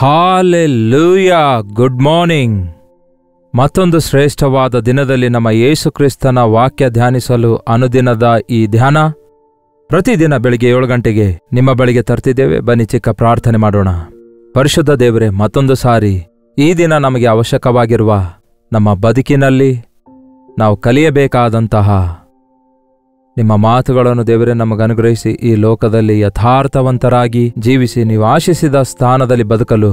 Hallelujah. Good morning. ಮತ್ತೊಂದು ಶ್ರೇಷ್ಠವಾದ ದಿನದಲ್ಲಿ ನಮ್ಮ ಯೇಸು ಕ್ರಿಸ್ತನ ವಾಕ್ಯ ಧ್ಯಾನಿಸಲು ಅನುದಿನದ ಈ ಧ್ಯಾನ ಪ್ರತಿದಿನ ಬೆಳಿಗ್ಗೆ 7 ಗಂಟೆಗೆ ನಿಮ್ಮ ಬಳಿಗೆ ತರ್ತಿದ್ದೇವೆ. ಬನ್ನಿ ಚಿಕ್ಕ ಪ್ರಾರ್ಥನೆ ಮಾಡೋಣ. ಪರಿಶುದ್ಧ ದೇವರೇ, ಮತ್ತೊಂದು ಸಾರಿ ಈ ದಿನ ನಮಗೆ ಅವಶ್ಯಕವಾಗಿರುವ ನಮ್ಮ ಬದುಕಿನಲ್ಲಿ ನಾವು ಕಲಿಯಬೇಕಾದಂತಹ ನಿಮ್ಮ ಮಾತುಗಳನ್ನು ದೇವರೇ ನಮಗನುಗ್ರಹಿಸಿ ಈ ಲೋಕದಲ್ಲಿ ಯಥಾರ್ಥವಂತರಾಗಿ ಜೀವಿಸಿ ನೀವು ಆಶಿಸಿದ ಸ್ಥಾನದಲ್ಲಿ ಬದುಕಲು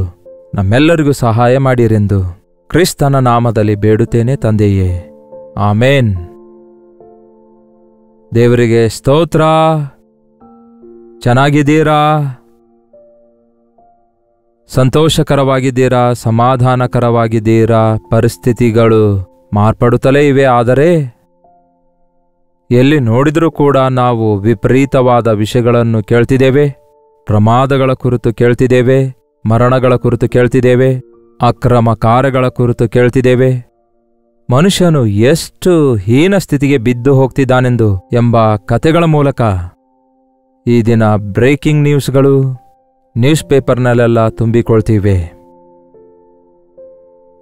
ನಮ್ಮೆಲ್ಲರಿಗೂ ಸಹಾಯ ಮಾಡಿರೆಂದು ಕ್ರಿಸ್ತನ ನಾಮದಲ್ಲಿ ಬೇಡುತ್ತೇನೆ ತಂದೆಯೇ, ಆಮೇನ್. ದೇವರಿಗೆ ಸ್ತೋತ್ರ. ಚೆನ್ನಾಗಿದ್ದೀರಾ? ಸಂತೋಷಕರವಾಗಿದ್ದೀರಾ? ಸಮಾಧಾನಕರವಾಗಿದ್ದೀರಾ? ಪರಿಸ್ಥಿತಿಗಳು ಮಾರ್ಪಡುತ್ತಲೇ ಇವೆ. ಆದರೆ ಎಲ್ಲಿ ನೋಡಿದರೂ ಕೂಡ ನಾವು ವಿಪರೀತವಾದ ವಿಷಯಗಳನ್ನು ಕೇಳ್ತಿದ್ದೇವೆ. ಪ್ರಮಾದಗಳ ಕುರಿತು ಕೇಳ್ತಿದ್ದೇವೆ, ಮರಣಗಳ ಕುರಿತು ಕೇಳ್ತಿದ್ದೇವೆ, ಅಕ್ರಮ ಕಾರ್ಯಗಳ ಕುರಿತು ಕೇಳ್ತಿದ್ದೇವೆ. ಮನುಷ್ಯನು ಎಷ್ಟು ಹೀನ ಸ್ಥಿತಿಗೆ ಬಿದ್ದು ಹೋಗ್ತಿದ್ದಾನೆಂದು ಎಂಬ ಕಥೆಗಳ ಮೂಲಕ ಈ ದಿನ ಬ್ರೇಕಿಂಗ್ ನ್ಯೂಸ್ಗಳು ನ್ಯೂಸ್ ಪೇಪರ್ನಲ್ಲೆಲ್ಲ ತುಂಬಿಕೊಳ್ತಿವೆ.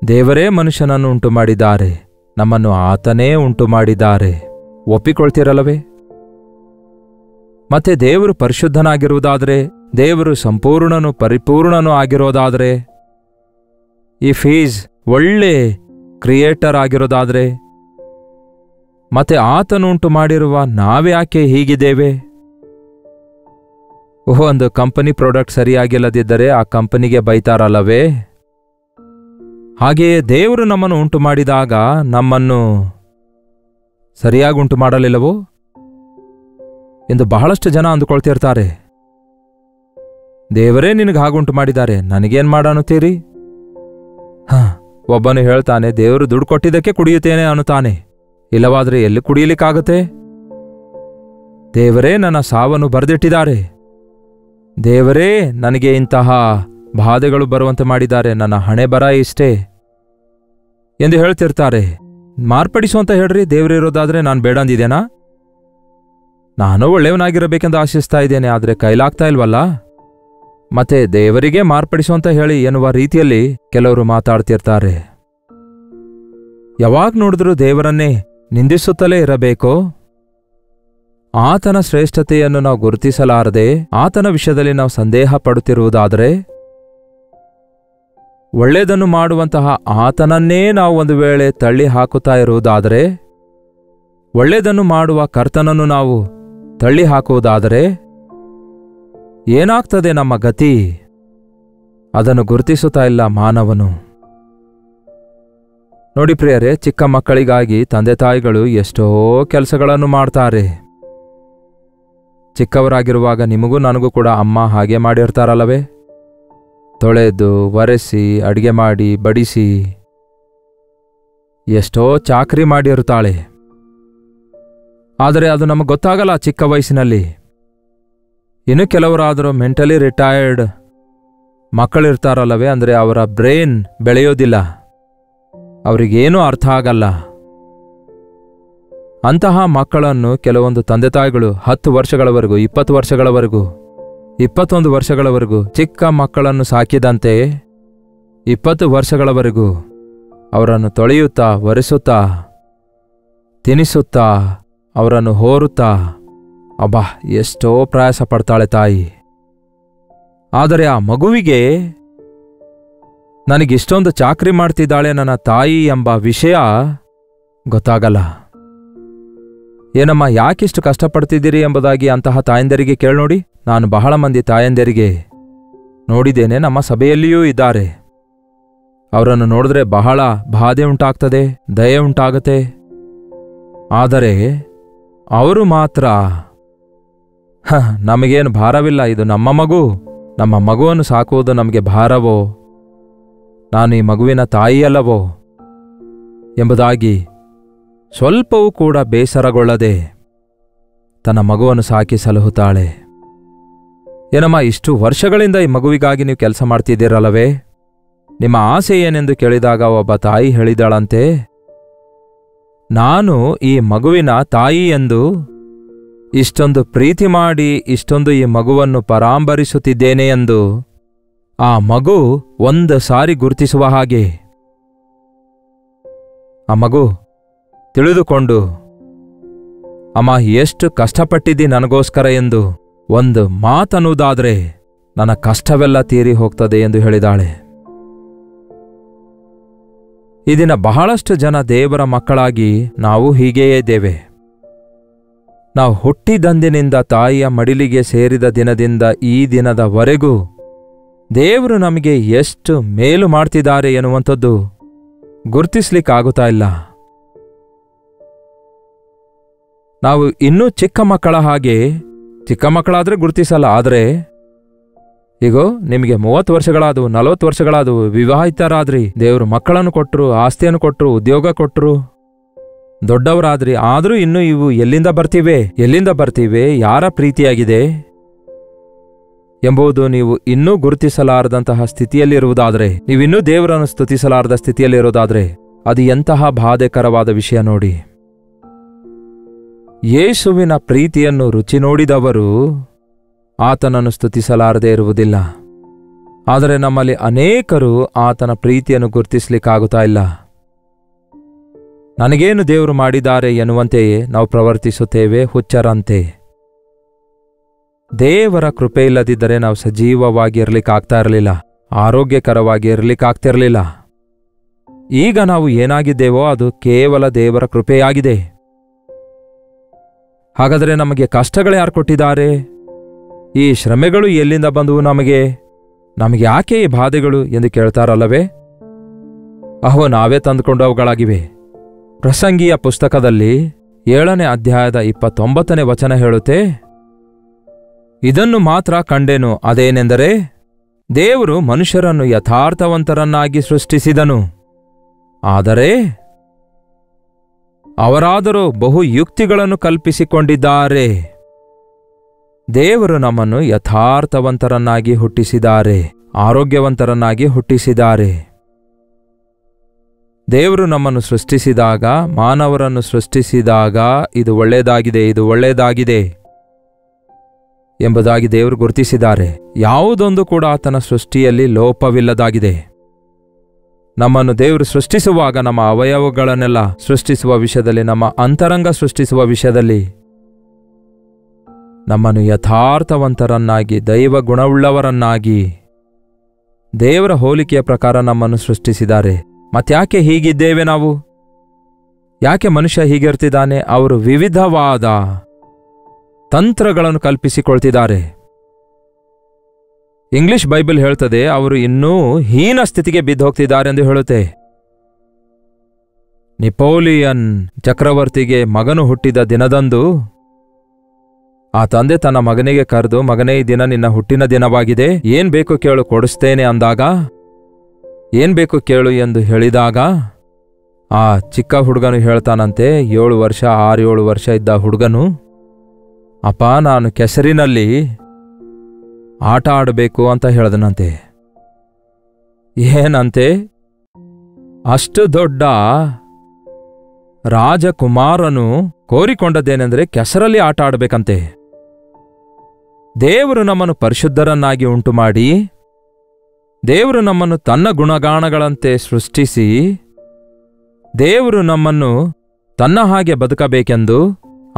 ದೇವರೇ ಮನುಷ್ಯನನ್ನು ಉಂಟು ಮಾಡಿದ್ದಾರೆ, ನಮ್ಮನ್ನು ಆತನೇ ಉಂಟು ಮಾಡಿದ್ದಾರೆ. ಒಪ್ಪಿಕೊಳ್ತಿರಲ್ಲವೇ? ಮತ್ತೆ ದೇವರು ಪರಿಶುದ್ಧನಾಗಿರುವುದಾದರೆ, ದೇವರು ಸಂಪೂರ್ಣನು ಪರಿಪೂರ್ಣನೂ ಆಗಿರೋದಾದರೆ, ಇಫ್ ಈಸ್ ಒಳ್ಳೆ ಕ್ರಿಯೇಟರ್ ಆಗಿರೋದಾದರೆ, ಮತ್ತೆ ಆತನು ಉಂಟು ಮಾಡಿರುವ ನಾವ್ಯಾಕೆ ಹೀಗಿದ್ದೇವೆ? ಒಂದು ಕಂಪನಿ ಪ್ರಾಡಕ್ಟ್ ಸರಿಯಾಗಿಲ್ಲದಿದ್ದರೆ ಆ ಕಂಪನಿಗೆ ಬೈತಾರಲ್ಲವೇ? ಹಾಗೆಯೇ ದೇವರು ನಮ್ಮನ್ನು ಉಂಟು ಮಾಡಿದಾಗ ನಮ್ಮನ್ನು ಸರಿಯಾಗಿ ಉಂಟು ಮಾಡಲಿಲ್ಲವೋ ಎಂದು ಬಹಳಷ್ಟು ಜನ ಅಂದುಕೊಳ್ತಿರ್ತಾರೆ. ದೇವರೇ ನಿನಗೆ ಹಾಗುಂಟು ಮಾಡಿದ್ದಾರೆ, ನನಗೇನ್ ಮಾಡನ್ನುತ್ತೀರಿ? ಒಬ್ಬನು ಹೇಳ್ತಾನೆ, ದೇವರು ದುಡ್ಡು ಕೊಟ್ಟಿದ್ದಕ್ಕೆ ಕುಡಿಯುತ್ತೇನೆ ಅನ್ನುತ್ತಾನೆ. ಇಲ್ಲವಾದ್ರೆ ಎಲ್ಲಿ ಕುಡಿಯಲಿಕ್ಕಾಗತ್ತೆ? ದೇವರೇ ನನ್ನ ಸಾವನ್ನು ಬರೆದಿಟ್ಟಿದ್ದಾರೆ, ದೇವರೇ ನನಗೆ ಇಂತಹ ಬಾಧೆಗಳು ಬರುವಂತೆ ಮಾಡಿದ್ದಾರೆ, ನನ್ನ ಹಣೆ ಬರ ಇಷ್ಟೇ ಎಂದು ಹೇಳ್ತಿರ್ತಾರೆ. ಮಾರ್ಪಡಿಸುವಂತ ಹೇಳ್ರಿ. ದೇವರಿರೋದಾದ್ರೆ ನಾನು ಬೇಡ ಅಂದಿದ್ದೇನಾ? ನಾನು ಒಳ್ಳೆಯವನಾಗಿರಬೇಕೆಂದು ಆಶಿಸ್ತಾ ಇದ್ದೇನೆ, ಆದರೆ ಕೈಲಾಗ್ತಾ ಇಲ್ವಲ್ಲ. ಮತ್ತೆ ದೇವರಿಗೆ ಮಾರ್ಪಡಿಸುವಂತ ಹೇಳಿ ಎನ್ನುವ ರೀತಿಯಲ್ಲಿ ಕೆಲವರು ಮಾತಾಡ್ತಿರ್ತಾರೆ. ಯಾವಾಗ ನೋಡಿದ್ರೂ ದೇವರನ್ನೇ ನಿಂದಿಸುತ್ತಲೇ ಇರಬೇಕೋ? ಆತನ ಶ್ರೇಷ್ಠತೆಯನ್ನು ನಾವು ಗುರುತಿಸಲಾರದೆ ಆತನ ವಿಷಯದಲ್ಲಿ ನಾವು ಸಂದೇಹ ಪಡುತ್ತಿರುವುದಾದರೆ, ಒಳ್ಳೆಯದನ್ನು ಮಾಡುವಂತಹ ಆತನನ್ನೇ ನಾವು ಒಂದು ವೇಳೆ ತಳ್ಳಿ ಹಾಕುತ್ತಾ ಇರುವುದಾದರೆ, ಒಳ್ಳೆಯದನ್ನು ಮಾಡುವ ಕರ್ತನನ್ನು ನಾವು ತಳ್ಳಿ ಹಾಕುವುದಾದರೆ ಏನಾಗ್ತದೆ ನಮ್ಮ ಗತಿ? ಅದನ್ನು ಗುರುತಿಸುತ್ತಾ ಇಲ್ಲ ಮಾನವನು. ನೋಡಿ ಪ್ರಿಯರೇ, ಚಿಕ್ಕ ಮಕ್ಕಳಿಗಾಗಿ ತಂದೆ ತಾಯಿಗಳು ಎಷ್ಟೋ ಕೆಲಸಗಳನ್ನು ಮಾಡ್ತಾರೆ. ಚಿಕ್ಕವರಾಗಿರುವಾಗ ನಿಮಗೂ ನನಗೂ ಕೂಡ ಅಮ್ಮ ಹಾಗೆ ಮಾಡಿರ್ತಾರಲ್ಲವೇ? ತೊಳೆದು ಒರೆಸಿ ಅಡಿಗೆ ಮಾಡಿ ಬಡಿಸಿ ಎಷ್ಟೋ ಚಾಕ್ರಿ ಮಾಡಿರುತ್ತಾಳೆ. ಆದರೆ ಅದು ನಮಗೆ ಗೊತ್ತಾಗಲ್ಲ ಚಿಕ್ಕ ವಯಸ್ಸಿನಲ್ಲಿ. ಇನ್ನು ಕೆಲವರಾದರೂ ಮೆಂಟಲಿ ರಿಟೈರ್ಡ್ ಮಕ್ಕಳಿರ್ತಾರಲ್ಲವೇ, ಅಂದರೆ ಅವರ ಬ್ರೈನ್ ಬೆಳೆಯೋದಿಲ್ಲ, ಅವರಿಗೇನೂ ಅರ್ಥ ಆಗಲ್ಲ. ಅಂತಹ ಮಕ್ಕಳನ್ನು ಕೆಲವೊಂದು ತಂದೆ ತಾಯಿಗಳು 10 ವರ್ಷಗಳವರೆಗೂ 20 ವರ್ಷಗಳವರೆಗೂ 21 ವರ್ಷಗಳವರೆಗೂ ಚಿಕ್ಕ ಮಕ್ಕಳನ್ನು ಸಾಕಿದಂತೆ 20 ವರ್ಷಗಳವರೆಗೂ ಅವರನ್ನು ತೊಳೆಯುತ್ತಾ ಒರೆಸುತ್ತಾ ತಿನಿಸುತ್ತಾ ಅವರನ್ನು ಹೋರುತ್ತಾ ಅಬ್ಬಾ ಎಷ್ಟೋ ಪ್ರಯಾಸ ಪಡ್ತಾಳೆ ತಾಯಿ. ಆದರೆ ಆ ಮಗುವಿಗೆ ನನಗಿಷ್ಟೊಂದು ಚಾಕ್ರಿ ಮಾಡ್ತಿದ್ದಾಳೆ ನನ್ನ ತಾಯಿ ಎಂಬ ವಿಷಯ ಗೊತ್ತಾಗಲ್ಲ. ಏನಮ್ಮ ಯಾಕಿಷ್ಟು ಕಷ್ಟಪಡ್ತಿದ್ದೀರಿ ಎಂಬುದಾಗಿ ಅಂತಹ ತಾಯಂದಿರಿಗೆ ಕೇಳ್ನೋಡಿ. ನಾನು ಬಹಳ ಮಂದಿ ತಾಯಂದಿರಿಗೆ ನೋಡಿದ್ದೇನೆ, ನಮ್ಮ ಸಭೆಯಲ್ಲಿಯೂ ಇದ್ದಾರೆ. ಅವರನ್ನು ನೋಡಿದ್ರೆ ಬಹಳ ಬಾಧೆ ಉಂಟಾಗ್ತದೆ, ದಯೆ ಉಂಟಾಗತ್ತೆ. ಆದರೆ ಅವರು ಮಾತ್ರ ನಮಗೇನು ಭಾರವಿಲ್ಲ, ಇದು ನಮ್ಮ ಮಗು, ನಮ್ಮ ಮಗುವನ್ನು ಸಾಕುವುದು ನಮಗೆ ಭಾರವೋ, ನಾನು ಈ ಮಗುವಿನ ತಾಯಿಯಲ್ಲವೋ ಎಂಬುದಾಗಿ ಸ್ವಲ್ಪವೂ ಕೂಡ ಬೇಸರಗೊಳ್ಳದೆ ತನ್ನ ಮಗುವನ್ನು ಸಾಕಿ ಸಲಹುತ್ತಾಳೆ. ಏನಮ್ಮ, ಇಷ್ಟು ವರ್ಷಗಳಿಂದ ಈ ಮಗುವಿಗಾಗಿ ನೀವು ಕೆಲಸ ಮಾಡ್ತಿದ್ದೀರಲ್ಲವೇ? ನಿಮ್ಮ ಆಸೆ ಏನೆಂದು ಕೇಳಿದಾಗ ಒಬ್ಬ ತಾಯಿ ಹೇಳಿದಾಳಂತೆ, ನಾನು ಈ ಮಗುವಿನ ತಾಯಿ ಎಂದು ಇಷ್ಟೊಂದು ಪ್ರೀತಿ ಮಾಡಿ ಇಷ್ಟೊಂದು ಈ ಮಗುವನ್ನು ಪರಾಂಬರಿಸುತ್ತಿದ್ದೇನೆ ಎಂದು ಆ ಮಗು ಒಂದು ಸಾರಿ ಗುರುತಿಸುವ ಹಾಗೆ ಆ ಮಗು ತಿಳಿದುಕೊಂಡು, ಅಮ್ಮ ಎಷ್ಟು ಕಷ್ಟಪಟ್ಟಿದ್ದಿ ನನಗೋಸ್ಕರ ಎಂದು ಒಂದು ಮಾತನ್ನುವುದಾದ್ರೆ ನನ್ನ ಕಷ್ಟವೆಲ್ಲ ತೀರಿ ಹೋಗ್ತದೆ ಎಂದು ಹೇಳಿದಾಳೆ. ಈ ದಿನ ಬಹಳಷ್ಟು ಜನ ದೇವರ ಮಕ್ಕಳಾಗಿ ನಾವು ಹೀಗೆಯೇ ಇದ್ದೇವೆ. ನಾವು ಹುಟ್ಟಿದಂದಿನಿಂದ ತಾಯಿಯ ಮಡಿಲಿಗೆ ಸೇರಿದ ದಿನದಿಂದ ಈ ದಿನದವರೆಗೂ ದೇವರು ನಮಗೆ ಎಷ್ಟು ಮೇಲು ಮಾಡ್ತಿದ್ದಾರೆ ಎನ್ನುವಂಥದ್ದು ಗುರುತಿಸ್ಲಿಕ್ಕಾಗುತ್ತಾ ಇಲ್ಲ. ನಾವು ಇನ್ನೂ ಚಿಕ್ಕ ಮಕ್ಕಳ ಹಾಗೆ, ಚಿಕ್ಕ ಮಕ್ಕಳಾದ್ರೆ ಗುರುತಿಸಲ್ಲ, ಆದರೆ ಈಗೋ ನಿಮಗೆ 30 ವರ್ಷಗಳಾದವು, 40 ವರ್ಷಗಳಾದವು, ವಿವಾಹಿತರಾದ್ರಿ, ದೇವರು ಮಕ್ಕಳನ್ನು ಕೊಟ್ಟರು, ಆಸ್ತಿಯನ್ನು ಕೊಟ್ಟರು, ಉದ್ಯೋಗ ಕೊಟ್ಟರು, ದೊಡ್ಡವರಾದ್ರಿ, ಆದರೂ ಇನ್ನೂ ಇವು ಎಲ್ಲಿಂದ ಬರ್ತಿವೆ, ಯಾರ ಪ್ರೀತಿಯಾಗಿದೆ ಎಂಬುದು ನೀವು ಇನ್ನೂ ಗುರುತಿಸಲಾರದಂತಹ ಸ್ಥಿತಿಯಲ್ಲಿರುವುದಾದರೆ, ನೀವಿನ್ನೂ ದೇವರನ್ನು ಸ್ತುತಿಸಲಾರದ ಸ್ಥಿತಿಯಲ್ಲಿರುವುದಾದರೆ ಅದು ಎಂತಹ ಬಾಧೆಕರವಾದ ವಿಷಯ ನೋಡಿ. ಯೇಸುವಿನ ಪ್ರೀತಿಯನ್ನು ರುಚಿ ನೋಡಿದವರು ಆತನನ್ನು ಸ್ತುತಿಸಲಾರದೇ ಇರುವುದಿಲ್ಲ. ಆದರೆ ನಮ್ಮಲ್ಲಿ ಅನೇಕರು ಆತನ ಪ್ರೀತಿಯನ್ನು ಗುರುತಿಸಲಿಕ್ಕಾಗುತ್ತಾ ಇಲ್ಲ. ನನಗೇನು ದೇವರು ಮಾಡಿದ್ದಾರೆ ಎನ್ನುವಂತೆಯೇ ನಾವು ಪ್ರವರ್ತಿಸುತ್ತೇವೆ, ಹುಚ್ಚರಂತೆ. ದೇವರ ಕೃಪೆ ಇಲ್ಲದಿದ್ದರೆ ನಾವು ಸಜೀವವಾಗಿ ಇರಲಿಕ್ಕಾಗ್ತಾ ಇರಲಿಲ್ಲ, ಆರೋಗ್ಯಕರವಾಗಿ ಇರಲಿಕ್ಕಾಗ್ತಿರಲಿಲ್ಲ. ಈಗ ನಾವು ಏನಾಗಿದ್ದೇವೋ ಅದು ಕೇವಲ ದೇವರ ಕೃಪೆಯಾಗಿದೆ. ಹಾಗಾದರೆ ನಮಗೆ ಕಷ್ಟಗಳು ಯಾರು ಕೊಟ್ಟಿದ್ದಾರೆ? ಈ ಶ್ರಮೆಗಳು ಎಲ್ಲಿಂದ ಬಂದವು? ನಮಗೆ ಯಾಕೆ ಈ ಬಾಧೆಗಳು ಎಂದು ಕೇಳ್ತಾರಲ್ಲವೇ? ಅಹೋ, ನಾವೇ ತಂದುಕೊಂಡು ಅವುಗಳಾಗಿವೆ. ಪ್ರಸಂಗಿಯ ಪುಸ್ತಕದಲ್ಲಿ 7ನೇ ಅಧ್ಯಾಯದ 29ನೇ ವಚನ ಹೇಳುತ್ತೆ, ಇದನ್ನು ಮಾತ್ರ ಕಂಡೆನು, ಅದೇನೆಂದರೆ ದೇವರು ಮನುಷ್ಯರನ್ನು ಯಥಾರ್ಥವಂತರನ್ನಾಗಿ ಸೃಷ್ಟಿಸಿದನು, ಆದರೆ ಅವರಾದರೂ ಬಹು ಯುಕ್ತಿಗಳನ್ನು ಕಲ್ಪಿಸಿಕೊಂಡಿದ್ದಾರೆ. ದೇವರು ನಮ್ಮನ್ನು ಯಥಾರ್ಥವಂತರನ್ನಾಗಿ ಹುಟ್ಟಿಸಿದ್ದಾರೆ, ಆರೋಗ್ಯವಂತರನ್ನಾಗಿ ಹುಟ್ಟಿಸಿದ್ದಾರೆ. ದೇವರು ನಮ್ಮನ್ನು ಸೃಷ್ಟಿಸಿದಾಗ, ಮಾನವರನ್ನು ಸೃಷ್ಟಿಸಿದಾಗ ಇದು ಒಳ್ಳೆಯದಾಗಿದೆ ಎಂಬುದಾಗಿ ದೇವರು ಗುರುತಿಸಿದ್ದಾರೆ. ಯಾವುದೊಂದು ಕೂಡ ಆತನ ಸೃಷ್ಟಿಯಲ್ಲಿ ಲೋಪವಿಲ್ಲದಾಗಿದೆ. ನಮ್ಮನ್ನು ದೇವರು ಸೃಷ್ಟಿಸುವಾಗ ನಮ್ಮ ಅವಯವಗಳನ್ನೆಲ್ಲ ಸೃಷ್ಟಿಸುವ ವಿಷಯದಲ್ಲಿ, ನಮ್ಮ ಅಂತರಂಗ ಸೃಷ್ಟಿಸುವ ವಿಷಯದಲ್ಲಿ ನಮ್ಮನ್ನು ಯಥಾರ್ಥವಂತರನ್ನಾಗಿ, ದೈವ ಗುಣವುಳ್ಳವರನ್ನಾಗಿ, ದೇವರ ಹೋಲಿಕೆಯ ಪ್ರಕಾರ ನಮ್ಮನ್ನು ಸೃಷ್ಟಿಸಿದ್ದಾರೆ. ಮತ್ತ್ಯಾಕೆ ಹೀಗಿದ್ದೇವೆ ನಾವು? ಯಾಕೆ ಮನುಷ್ಯ ಹೀಗಿರ್ತಿದ್ದಾನೆ? ಅವರು ವಿವಿಧವಾದ ತಂತ್ರಗಳನ್ನು ಕಲ್ಪಿಸಿಕೊಳ್ತಿದ್ದಾರೆ. ಇಂಗ್ಲಿಷ್ ಬೈಬಲ್ ಹೇಳ್ತದೆ, ಅವರು ಇನ್ನೂ ಹೀನ ಸ್ಥಿತಿಗೆ ಬಿದ್ದು ಹೋಗ್ತಿದ್ದಾರೆ ಎಂದು ಹೇಳುತ್ತೆ. ನೆಪೋಲಿಯನ್ ಚಕ್ರವರ್ತಿಗೆ ಮಗನು ಹುಟ್ಟಿದ ದಿನದಂದು ಆ ತಂದೆ ತನ್ನ ಮಗನಿಗೆ ಕರೆದು, ಮಗನೇ, ಈ ದಿನ ನಿನ್ನ ಹುಟ್ಟಿನ ದಿನವಾಗಿದೆ, ಏನ್ ಬೇಕು ಕೇಳು ಕೊಡಿಸ್ತೇನೆ ಅಂದಾಗ, ಏನ್ ಬೇಕು ಕೇಳು ಎಂದು ಹೇಳಿದಾಗ ಆ ಚಿಕ್ಕ ಹುಡುಗನು ಹೇಳ್ತಾನಂತೆ, 7 ವರ್ಷ 6-7 ವರ್ಷ ಇದ್ದ ಹುಡುಗನು, ಅಪ್ಪ, ನಾನು ಕೆಸರಿನಲ್ಲಿ ಆಟ ಆಡಬೇಕು ಅಂತ ಹೇಳ್ದನಂತೆ. ಏನಂತೆ? ಅಷ್ಟು ದೊಡ್ಡ ರಾಜಕುಮಾರನು ಕೋರಿಕೊಂಡದ್ದೇನೆಂದರೆ ಕೆಸರಲ್ಲಿ ಆಟ ಆಡಬೇಕಂತೆ. ದೇವರು ನಮ್ಮನ್ನು ಪರಿಶುದ್ಧರನ್ನಾಗಿ ಉಂಟು ಮಾಡಿ, ದೇವರು ನಮ್ಮನ್ನು ತನ್ನ ಗುಣಗಾಣಗಳಂತೆ ಸೃಷ್ಟಿಸಿ, ದೇವರು ನಮ್ಮನ್ನು ತನ್ನ ಹಾಗೆ ಬದುಕಬೇಕೆಂದು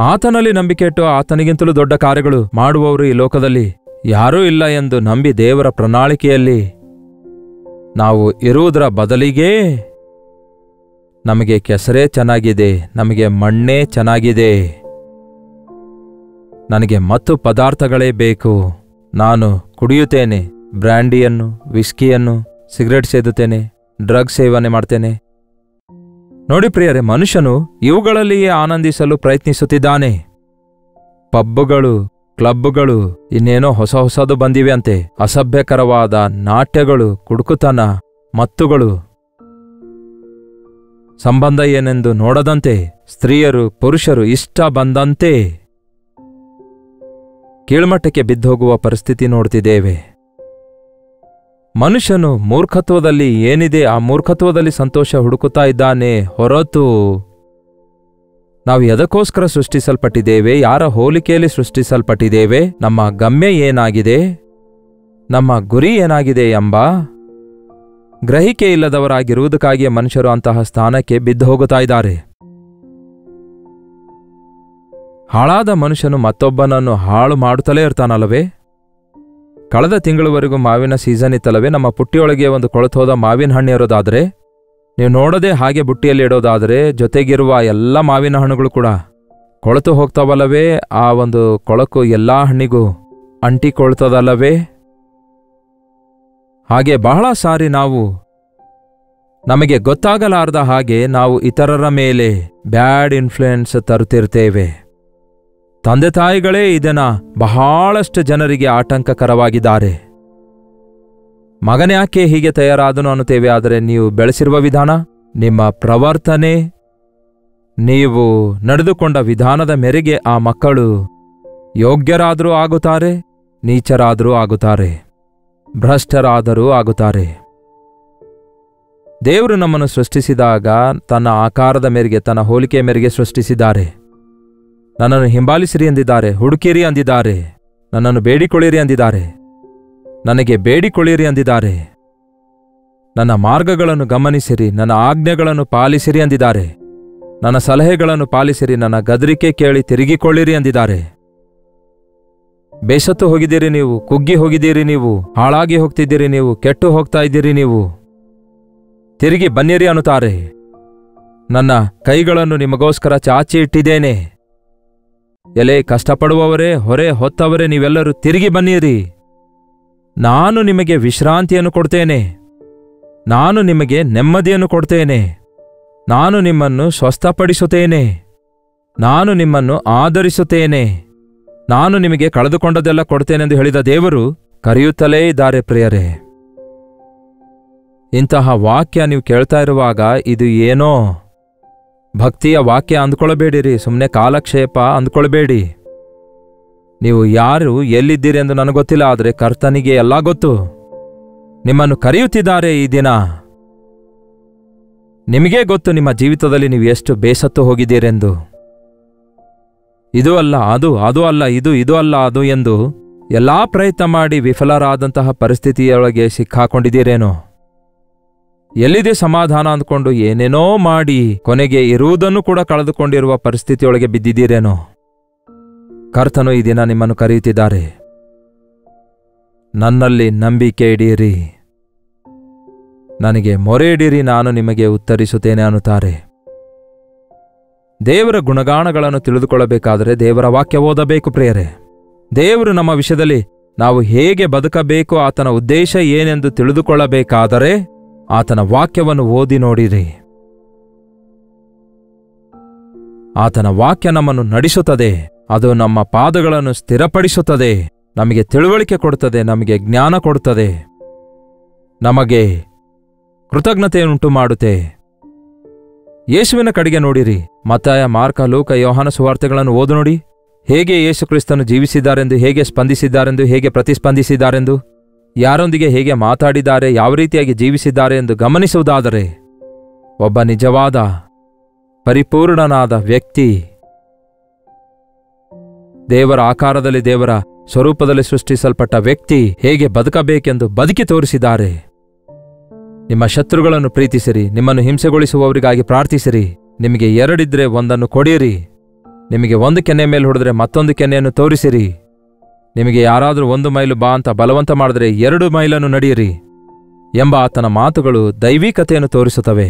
ಆತನಲ್ಲಿ ನಂಬಿಕೆಯಿಟ್ಟು ಆತನಿಗಿಂತಲೂ ದೊಡ್ಡ ಕಾರ್ಯಗಳು ಮಾಡುವವರು ಈ ಲೋಕದಲ್ಲಿ ಯಾರೂ ಇಲ್ಲ ಎಂದು ನಂಬಿ ದೇವರ ಪ್ರಣಾಳಿಕೆಯಲ್ಲಿ ನಾವು ಇರುವುದರ ಬದಲಿಗೆ ನಮಗೆ ಕೆಸರೇ ಚೆನ್ನಾಗಿದೆ, ನಮಗೆ ಮಣ್ಣೇ ಚೆನ್ನಾಗಿದೆ, ನನಗೆ ಮತ್ತು ಪದಾರ್ಥಗಳೇ ಬೇಕು, ನಾನು ಕುಡಿಯುತ್ತೇನೆ, ಬ್ರ್ಯಾಂಡಿಯನ್ನು, ವಿಸ್ಕಿಯನ್ನು, ಸಿಗರೆಟ್ ಸೇದುತ್ತೇನೆ, ಡ್ರಗ್ ಸೇವನೆ ಮಾಡ್ತೇನೆ. ನೋಡಿ ಪ್ರಿಯರೇ, ಮನುಷ್ಯನು ಇವುಗಳಲ್ಲಿಯೇ ಆನಂದಿಸಲು ಪ್ರಯತ್ನಿಸುತ್ತಿದ್ದಾನೆ. ಪಬ್ಬುಗಳು, ಕ್ಲಬ್ಗಳು, ಇನ್ನೇನೋ ಹೊಸದು ಬಂದಿವೆ ಅಂತೆ. ಅಸಭ್ಯಕರವಾದ ನಾಟ್ಯಗಳು, ಕುಡುಕುತನ, ಮತ್ತುಗಳು, ಸಂಬಂಧ ಏನೆಂದು ನೋಡದಂತೆ ಸ್ತ್ರೀಯರು ಪುರುಷರು ಇಷ್ಟ ಬಂದಂತೆ ಕೀಳ್ಮಟ್ಟಕ್ಕೆ ಬಿದ್ದೋಗುವ ಪರಿಸ್ಥಿತಿ ನೋಡ್ತಿದ್ದೇವೆ. ಮನುಷ್ಯನು ಮೂರ್ಖತ್ವದಲ್ಲಿ ಏನಿದೆ ಆ ಮೂರ್ಖತ್ವದಲ್ಲಿ ಸಂತೋಷ ಹುಡುಕುತ್ತಾ ಇದ್ದಾನೆ ಹೊರತು ನಾವು ಎದಕ್ಕೋಸ್ಕರ ಸೃಷ್ಟಿಸಲ್ಪಟ್ಟಿದ್ದೇವೆ, ಯಾರ ಹೋಲಿಕೆಯಲ್ಲಿ ಸೃಷ್ಟಿಸಲ್ಪಟ್ಟಿದ್ದೇವೆ, ನಮ್ಮ ಗಮ್ಯ ಏನಾಗಿದೆ, ನಮ್ಮ ಗುರಿ ಏನಾಗಿದೆ ಎಂಬ ಗ್ರಹಿಕೆ ಇಲ್ಲದವರಾಗಿರುವುದಕ್ಕಾಗಿಯೇ ಮನುಷ್ಯರು ಅಂತಹ ಸ್ಥಾನಕ್ಕೆ ಬಿದ್ದು ಹೋಗುತ್ತಾ ಇದ್ದಾರೆ. ಹಾಳಾದ ಮನುಷ್ಯನು ಮತ್ತೊಬ್ಬನನ್ನು ಹಾಳು ಮಾಡುತ್ತಲೇ ಇರ್ತಾನಲ್ಲವೇ? ಕಳೆದ ತಿಂಗಳವರೆಗೂ ಮಾವಿನ ಸೀಸನ್ ಇತ್ತಲ್ಲವೇ? ನಮ್ಮ ಪುಟ್ಟಿಯೊಳಗೆ ಒಂದು ಕೊಳೆತೋದ ಮಾವಿನ ಹಣ್ಣು ಇರೋದಾದರೆ ನೀವು ನೋಡದೆ ಹಾಗೆ ಬುಟ್ಟಿಯಲ್ಲಿ ಇಡೋದಾದರೆ ಜೊತೆಗಿರುವ ಎಲ್ಲ ಮಾವಿನ ಹಣ್ಣುಗಳು ಕೂಡ ಕೊಳೆತು ಹೋಗ್ತಾವಲ್ಲವೇ? ಆ ಒಂದು ಕೊಳಕು ಎಲ್ಲ ಹಣ್ಣಿಗೂ ಅಂಟಿಕೊಳ್ತದಲ್ಲವೇ? ಹಾಗೆ ಬಹಳ ಸಾರಿ ನಮಗೆ ಗೊತ್ತಾಗಲಾರ್ದ ಹಾಗೆ ನಾವು ಇತರರ ಮೇಲೆ ಬ್ಯಾಡ್ ಇನ್ಫ್ಲುಯೆನ್ಸ್ ತರುತ್ತಿರ್ತೇವೆ. ತಂದೆ ತಾಯಿಗಳೇ ಇದನ್ನ ಬಹಳಷ್ಟು ಜನರಿಗೆ ಆತಂಕಕರವಾಗಿದ್ದಾರೆ. ಮಗನ್ಯಾಕೆ ಹೀಗೆ ತಯಾರಾದನು ಅನ್ನುತ್ತೇವೆ. ಆದರೆ ನೀವು ಬೆಳೆಸಿರುವ ವಿಧಾನ, ನಿಮ್ಮ ಪ್ರವರ್ತನೆ, ನೀವು ನಡೆದುಕೊಂಡ ವಿಧಾನದ ಮೇರೆಗೆ ಆ ಮಕ್ಕಳು ಯೋಗ್ಯರಾದರೂ ಆಗುತ್ತಾರೆ, ನೀಚರಾದರೂ ಆಗುತ್ತಾರೆ, ಭ್ರಷ್ಟರಾದರೂ ಆಗುತ್ತಾರೆ. ದೇವರು ನಮ್ಮನ್ನು ಸೃಷ್ಟಿಸಿದಾಗ ತನ್ನ ಆಕಾರದ ಮೇರೆಗೆ, ತನ್ನ ಹೋಲಿಕೆಯ ಮೇರೆಗೆ ಸೃಷ್ಟಿಸಿದ್ದಾರೆ. ನನ್ನನ್ನು ಹಿಂಬಾಲಿಸಿರಿ ಎಂದಿದ್ದಾರೆ, ಹುಡುಕಿರಿ ಅಂದಿದ್ದಾರೆ, ನನ್ನನ್ನು ಬೇಡಿಕೊಳ್ಳಿರಿ ಅಂದಿದ್ದಾರೆ, ನನಗೆ ಬೇಡಿಕೊಳ್ಳಿರಿ ಅಂದಿದ್ದಾರೆ, ನನ್ನ ಮಾರ್ಗಗಳನ್ನು ಗಮನಿಸಿರಿ, ನನ್ನ ಆಜ್ಞೆಗಳನ್ನು ಪಾಲಿಸಿರಿ ಅಂದಿದ್ದಾರೆ, ನನ್ನ ಸಲಹೆಗಳನ್ನು ಪಾಲಿಸಿರಿ, ನನ್ನ ಗದರಿಕೆ ಕೇಳಿ ತಿರುಗಿಕೊಳ್ಳಿರಿ ಅಂದಿದ್ದಾರೆ. ಬೇಸತ್ತು ಹೋಗಿದ್ದೀರಿ ನೀವು, ಕುಗ್ಗಿ ಹೋಗಿದ್ದೀರಿ ನೀವು, ಹಾಳಾಗಿ ಹೋಗ್ತಿದ್ದೀರಿ ನೀವು, ಕೆಟ್ಟು ಹೋಗ್ತಾ ಇದ್ದೀರಿ ನೀವು, ತಿರುಗಿ ಬನ್ನಿರಿ ಅನ್ನುತ್ತಾರೆ. ನನ್ನ ಕೈಗಳನ್ನು ನಿಮಗೋಸ್ಕರ ಚಾಚಿ ಇಟ್ಟಿದ್ದೇನೆ. ಎಲೆ ಕಷ್ಟಪಡುವವರೇ, ಹೊರೆ ಹೊತ್ತವರೇ, ನೀವೆಲ್ಲರೂ ತಿರುಗಿ ಬನ್ನಿರಿ. ನಾನು ನಿಮಗೆ ವಿಶ್ರಾಂತಿಯನ್ನು ಕೊಡ್ತೇನೆ, ನಾನು ನಿಮಗೆ ನೆಮ್ಮದಿಯನ್ನು ಕೊಡ್ತೇನೆ, ನಾನು ನಿಮ್ಮನ್ನು ಸ್ವಸ್ಥಪಡಿಸುತ್ತೇನೆ, ನಾನು ನಿಮ್ಮನ್ನು ಆದರಿಸುತ್ತೇನೆ, ನಾನು ನಿಮಗೆ ಕಳೆದುಕೊಂಡದೆಲ್ಲ ಕೊಡ್ತೇನೆಂದು ಹೇಳಿದ ದೇವರು ಕರೆಯುತ್ತಲೇ ಇದ್ದಾರೆ. ಪ್ರಿಯರೇ, ಇಂತಹ ವಾಕ್ಯ ನೀವು ಕೇಳ್ತಾ ಇರುವಾಗ ಇದು ಏನೋ ಭಕ್ತಿಯ ವಾಕ್ಯ ಅಂದ್ಕೊಳ್ಬೇಡಿರಿ, ಸುಮ್ಮನೆ ಕಾಲಕ್ಷೇಪ ಅಂದ್ಕೊಳ್ಬೇಡಿ. ನೀವು ಯಾರು ಎಲ್ಲಿದ್ದೀರಿ ಎಂದು ನನಗೆ ಗೊತ್ತಿಲ್ಲ, ಆದರೆ ಕರ್ತನಿಗೆ ಎಲ್ಲ ಗೊತ್ತು. ನಿಮ್ಮನ್ನು ಕರೆಯುತ್ತಿದ್ದಾರೆ ಈ ದಿನ. ನಿಮಗೇ ಗೊತ್ತು ನಿಮ್ಮ ಜೀವಿತದಲ್ಲಿ ನೀವು ಎಷ್ಟು ಬೇಸತ್ತು ಹೋಗಿದ್ದೀರೆಂದು. ಇದು ಅಲ್ಲ ಅದು, ಅದು ಅಲ್ಲ ಇದು, ಇದು ಅಲ್ಲ ಅದು ಎಂದು ಎಲ್ಲಾ ಪ್ರಯತ್ನ ಮಾಡಿ ವಿಫಲರಾದಂತಹ ಪರಿಸ್ಥಿತಿಯೊಳಗೆ ಸಿಕ್ಕಾಕೊಂಡಿದ್ದೀರೇನೋ. ಎಲ್ಲಿದೆ ಸಮಾಧಾನ ಅಂದ್ಕೊಂಡು ಏನೇನೋ ಮಾಡಿ ಕೊನೆಗೆ ಇರುವುದನ್ನು ಕೂಡ ಕಳೆದುಕೊಂಡಿರುವ ಪರಿಸ್ಥಿತಿಯೊಳಗೆ ಬಿದ್ದಿದ್ದೀರೇನೋ. ಕರ್ತನು ಈ ದಿನ ನಿಮ್ಮನ್ನು ಕರೆಯುತ್ತಿದ್ದಾರೆ. ನನ್ನಲ್ಲಿ ನಂಬಿಕೆ ಇಡೀರಿ, ನನಗೆ ಮೊರೆ ಇಡಿರಿ, ನಾನು ನಿಮಗೆ ಉತ್ತರಿಸುತ್ತೇನೆ ಅನ್ನುತ್ತಾರೆ. ದೇವರ ಗುಣಗಾನಗಳನ್ನು ತಿಳಿದುಕೊಳ್ಳಬೇಕಾದರೆ ದೇವರ ವಾಕ್ಯ ಓದಬೇಕು. ಪ್ರಿಯರೇ, ದೇವರು ನಮ್ಮ ವಿಷಯದಲ್ಲಿ ನಾವು ಹೇಗೆ ಬದುಕಬೇಕು, ಆತನ ಉದ್ದೇಶ ಏನೆಂದು ತಿಳಿದುಕೊಳ್ಳಬೇಕಾದರೆ ಆತನ ವಾಕ್ಯವನ್ನು ಓದಿ ನೋಡಿರಿ. ಆತನ ವಾಕ್ಯ ನಮ್ಮನ್ನು ನಡೆಸುತ್ತದೆ, ಅದು ನಮ್ಮ ಪಾದಗಳನ್ನು ಸ್ಥಿರಪಡಿಸುತ್ತದೆ, ನಮಗೆ ತಿಳುವಳಿಕೆ ಕೊಡುತ್ತದೆ, ನಮಗೆ ಜ್ಞಾನ ಕೊಡುತ್ತದೆ, ನಮಗೆ ಕೃತಜ್ಞತೆಯನ್ನುಂಟು ಮಾಡುತ್ತೆ. ಯೇಸುವಿನ ಕಡೆಗೆ ನೋಡಿರಿ. ಮತ್ತಾಯ, ಮಾರ್ಕ, ಲೂಕ, ಯೋಹಾನ ಸುವಾರ್ತೆಗಳನ್ನು ಓದು ನೋಡಿ. ಹೇಗೆ ಯೇಸು ಕ್ರಿಸ್ತನು ಜೀವಿಸಿದ್ದಾರೆಂದು, ಹೇಗೆ ಸ್ಪಂದಿಸಿದ್ದಾರೆಂದು, ಹೇಗೆ ಪ್ರತಿಸ್ಪಂದಿಸಿದ್ದಾರೆಂದು, ಯಾರೊಂದಿಗೆ ಹೇಗೆ ಮಾತಾಡಿದ್ದಾರೆ, ಯಾವ ರೀತಿಯಾಗಿ ಜೀವಿಸಿದ್ದಾರೆ ಎಂದು ಗಮನಿಸುವುದಾದರೆ ಒಬ್ಬ ನಿಜವಾದ ಪರಿಪೂರ್ಣನಾದ ವ್ಯಕ್ತಿ, ದೇವರ ಆಕಾರದಲ್ಲಿ ದೇವರ ಸ್ವರೂಪದಲ್ಲಿ ಸೃಷ್ಟಿಸಲ್ಪಟ್ಟ ವ್ಯಕ್ತಿ ಹೇಗೆ ಬದುಕಬೇಕೆಂದು ಬದುಕಿ ತೋರಿಸಿದ್ದಾರೆ. ನಿಮ್ಮ ಶತ್ರುಗಳನ್ನು ಪ್ರೀತಿಸಿರಿ, ನಿಮ್ಮನ್ನು ಹಿಂಸೆಗೊಳಿಸುವವರಿಗಾಗಿ ಪ್ರಾರ್ಥಿಸಿರಿ, ನಿಮಗೆ ಎರಡಿದ್ರೆ ಒಂದನ್ನು ಕೊಡಿರಿ, ನಿಮಗೆ ಒಂದು ಕೆನ್ನೆ ಮೇಲೆ ಹೊಡೆದ್ರೆ ಮತ್ತೊಂದು ಕೆನ್ನೆಯನ್ನು ತೋರಿಸಿರಿ, ನಿಮಗೆ ಯಾರಾದರೂ 1 ಮೈಲು ಬಾ ಅಂತ ಬಲವಂತ ಮಾಡಿದ್ರೆ 2 ಮೈಲನ್ನು ನಡೆಯಿರಿ ಎಂಬ ಆತನ ಮಾತುಗಳು ದೈವಿಕತೆಯನ್ನು ತೋರಿಸುತ್ತವೆ.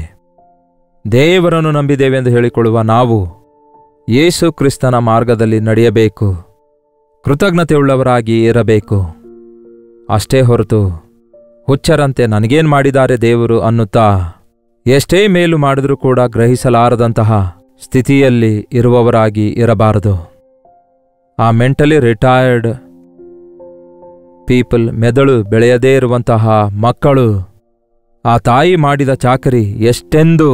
ದೇವರನ್ನು ನಂಬಿದ್ದೇವೆ ಎಂದು ಹೇಳಿಕೊಳ್ಳುವ ನಾವು ಯೇಸು ಕ್ರಿಸ್ತನ ಮಾರ್ಗದಲ್ಲಿ ನಡೆಯಬೇಕು, ಕೃತಜ್ಞತೆಯುಳ್ಳವರಾಗಿ ಇರಬೇಕು. ಅಷ್ಟೇ ಹೊರತು ಹುಚ್ಚರಂತೆ ನನಗೇನು ಮಾಡಿದ್ದಾರೆ ದೇವರು ಅನ್ನುತ್ತಾ ಎಷ್ಟೇ ಮೇಲು ಮಾಡಿದರೂ ಕೂಡ ಗ್ರಹಿಸಲಾರದಂತಹ ಸ್ಥಿತಿಯಲ್ಲಿ ಇರುವವರಾಗಿ ಇರಬಾರದು. ಆ ಮೆಂಟಲಿ ರಿಟೈರ್ಡ್ ಪೀಪಲ್, ಮೆದುಳು ಬೆಳೆಯದೇ ಇರುವಂತಹ ಮಕ್ಕಳು, ಆ ತಾಯಿ ಮಾಡಿದ ಚಾಕರಿ ಎಷ್ಟೆಂದು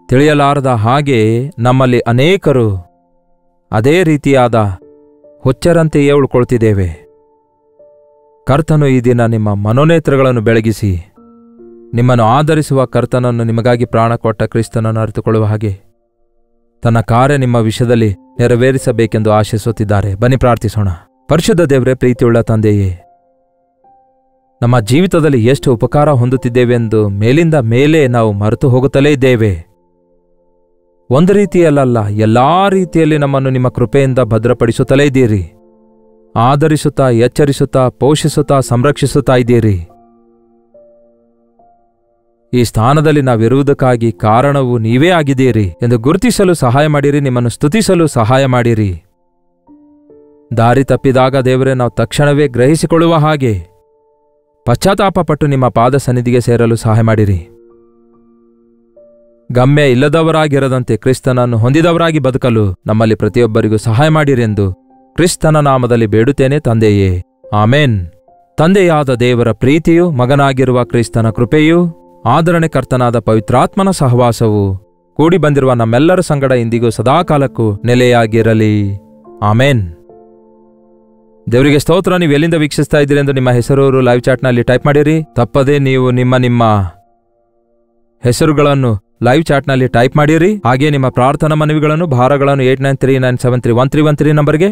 ತಿಳಿಯಲಾರದ ಹಾಗೆ ನಮ್ಮಲ್ಲಿ ಅನೇಕರು ಅದೇ ರೀತಿಯಾದ ಹುಚ್ಚರಂತೆಯೇ ಉಳ್ಕೊಳ್ತಿದ್ದೇವೆ. ಕರ್ತನು ಈ ದಿನ ನಿಮ್ಮ ಮನೋನೇತ್ರಗಳನ್ನು ಬೆಳಗಿಸಿ ನಿಮ್ಮನ್ನು ಆಧರಿಸುವ ಕರ್ತನನ್ನು, ನಿಮಗಾಗಿ ಪ್ರಾಣ ಕೊಟ್ಟ ಕ್ರಿಸ್ತನನ್ನು ಅರಿತುಕೊಳ್ಳುವ ಹಾಗೆ ತನ್ನ ಕಾರ್ಯ ನಿಮ್ಮ ವಿಷಯದಲ್ಲಿ ನೆರವೇರಿಸಬೇಕೆಂದು ಆಶಿಸುತ್ತಿದ್ದಾರೆ. ಬನ್ನಿ ಪ್ರಾರ್ಥಿಸೋಣ. ಪರಿಶುದ್ಧ ದೇವರೇ, ಪ್ರೀತಿಯುಳ್ಳ ತಂದೆಯೇ, ನಮ್ಮ ಜೀವಿತದಲ್ಲಿ ಎಷ್ಟು ಉಪಕಾರ ಹೊಂದುತ್ತಿದ್ದೇವೆಂದು ಮೇಲಿಂದ ಮೇಲೆ ನಾವು ಮರೆತು ಹೋಗುತ್ತಲೇ ಇದ್ದೇವೆ. ಒಂದು ರೀತಿಯಲ್ಲ, ಎಲ್ಲಾ ರೀತಿಯಲ್ಲಿ ನಮ್ಮನ್ನು ನಿಮ್ಮ ಕೃಪೆಯಿಂದ ಭದ್ರಪಡಿಸುತ್ತಲೇ ಇದ್ದೀರಿ. ಆದರಿಸುತ್ತಾ, ಎಚ್ಚರಿಸುತ್ತಾ, ಪೋಷಿಸುತ್ತಾ, ಸಂರಕ್ಷಿಸುತ್ತಾ ಇದ್ದೀರಿ. ಈ ಸ್ಥಾನದಲ್ಲಿ ನಾವಿರುವುದಕ್ಕಾಗಿ ಕಾರಣವು ನೀವೇ ಆಗಿದ್ದೀರಿ ಎಂದು ಗುರುತಿಸಲು ಸಹಾಯ ಮಾಡಿರಿ. ನಿಮ್ಮನ್ನು ಸ್ತುತಿಸಲು ಸಹಾಯ ಮಾಡಿರಿ. ದಾರಿ ತಪ್ಪಿದಾಗ ದೇವರೇ, ನಾವು ತಕ್ಷಣವೇ ಗ್ರಹಿಸಿಕೊಳ್ಳುವ ಹಾಗೆ ಪಶ್ಚಾತ್ತಾಪಪಟ್ಟು ನಿಮ್ಮ ಪಾದ ಸನ್ನಿಧಿಗೆ ಸೇರಲು ಸಹಾಯ ಮಾಡಿರಿ. ಗಮ್ಯ ಇಲ್ಲದವರಾಗಿರದಂತೆ ಕ್ರಿಸ್ತನನ್ನು ಹೊಂದಿದವರಾಗಿ ಬದುಕಲು ನಮ್ಮಲ್ಲಿ ಪ್ರತಿಯೊಬ್ಬರಿಗೂ ಸಹಾಯ ಮಾಡಿರೆಂದು ಕ್ರಿಸ್ತನ ನಾಮದಲ್ಲಿ ಬೇಡುತ್ತೇನೆ ತಂದೆಯೇ, ಆಮೇನ್. ತಂದೆಯಾದ ದೇವರ ಪ್ರೀತಿಯು, ಮಗನಾಗಿರುವ ಕ್ರಿಸ್ತನ ಕೃಪೆಯೂ, ಆದರಣೆಕರ್ತನಾದ ಪವಿತ್ರಾತ್ಮನ ಸಹವಾಸವು ಕೂಡಿ ಬಂದಿರುವ ನಮ್ಮೆಲ್ಲರ ಸಂಗಡ ಇಂದಿಗೂ ಸದಾಕಾಲಕ್ಕೂ ನೆಲೆಯಾಗಿರಲಿ. ಆಮೇನ್. ದೇವರಿಗೆ ಸ್ತೋತ್ರ. ನೀವು ಎಲ್ಲಿಂದ ವೀಕ್ಷಿಸ್ತಾ ಇದ್ದೀರಿ ಎಂದು ನಿಮ್ಮ ಹೆಸರು ಲೈವ್ ಚಾಟ್ನಲ್ಲಿ ಟೈಪ್ ಮಾಡಿರಿ. ತಪ್ಪದೇ ನೀವು ನಿಮ್ಮ ಹೆಸರುಗಳನ್ನು ಲೈವ್ ಚಾಟ್ನಲ್ಲಿ ಟೈಪ್ ಮಾಡಿರಿ. ಹಾಗೆ ನಿಮ್ಮ ಪ್ರಾರ್ಥನಾ ಮನವಿಗಳನ್ನು, ಭಾರಗಳನ್ನು 8939731313 ನಂಬರ್ಗೆ,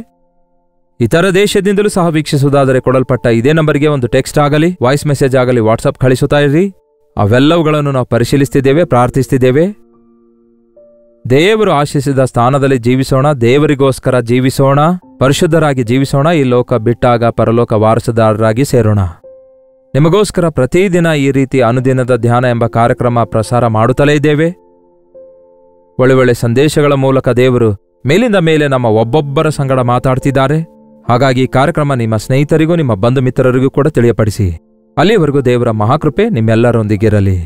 ಇತರ ದೇಶದಿಂದಲೂ ಸಹ ವೀಕ್ಷಿಸುವುದಾದರೆ ಕೊಡಲ್ಪಟ್ಟ ಇದೇ ನಂಬರ್ಗೆ ಒಂದು ಟೆಕ್ಸ್ಟ್ ಆಗಲಿ, ವಾಯ್ಸ್ ಮೆಸೇಜ್ ಆಗಲಿ ವಾಟ್ಸಪ್ ಕಳಿಸುತ್ತಾ ಇರಿ. ಅವೆಲ್ಲವುಗಳನ್ನು ನಾವು ಪರಿಶೀಲಿಸ್ತಿದ್ದೇವೆ, ಪ್ರಾರ್ಥಿಸ್ತಿದ್ದೇವೆ. ದೇವರು ಆಶಿಸಿದ ಸ್ಥಾನದಲ್ಲಿ ಜೀವಿಸೋಣ, ದೇವರಿಗೋಸ್ಕರ ಜೀವಿಸೋಣ, ಪರಿಶುದ್ಧರಾಗಿ ಜೀವಿಸೋಣ. ಈ ಲೋಕ ಬಿಟ್ಟಾಗ ಪರಲೋಕ ವಾರಸುದಾರರಾಗಿ ಸೇರೋಣ. ನಿಮಗೋಸ್ಕರ ಪ್ರತಿದಿನ ಈ ರೀತಿ ಅನುದಿನದ ಧ್ಯಾನ ಎಂಬ ಕಾರ್ಯಕ್ರಮ ಪ್ರಸಾರ ಮಾಡುತ್ತಲೇ ಇದ್ದೇವೆ. ಒಳ್ಳೆ ಸಂದೇಶಗಳ ಮೂಲಕ ದೇವರು ಮೇಲಿಂದ ಮೇಲೆ ನಮ್ಮ ಒಬ್ಬೊಬ್ಬರ ಸಂಗಡ ಮಾತಾಡ್ತಿದ್ದಾರೆ. ಹಾಗಾಗಿ ಈ ಕಾರ್ಯಕ್ರಮ ನಿಮ್ಮ ಸ್ನೇಹಿತರಿಗೂ ನಿಮ್ಮ ಬಂಧು ಮಿತ್ರರಿಗೂ ಕೂಡ ತಿಳಿಯಪಡಿಸಿ. ಅಲ್ಲಿವರೆಗೂ ದೇವರ ಮಹಾಕೃಪೆ ನಿಮ್ಮೆಲ್ಲರೊಂದಿಗಿರಲಿ.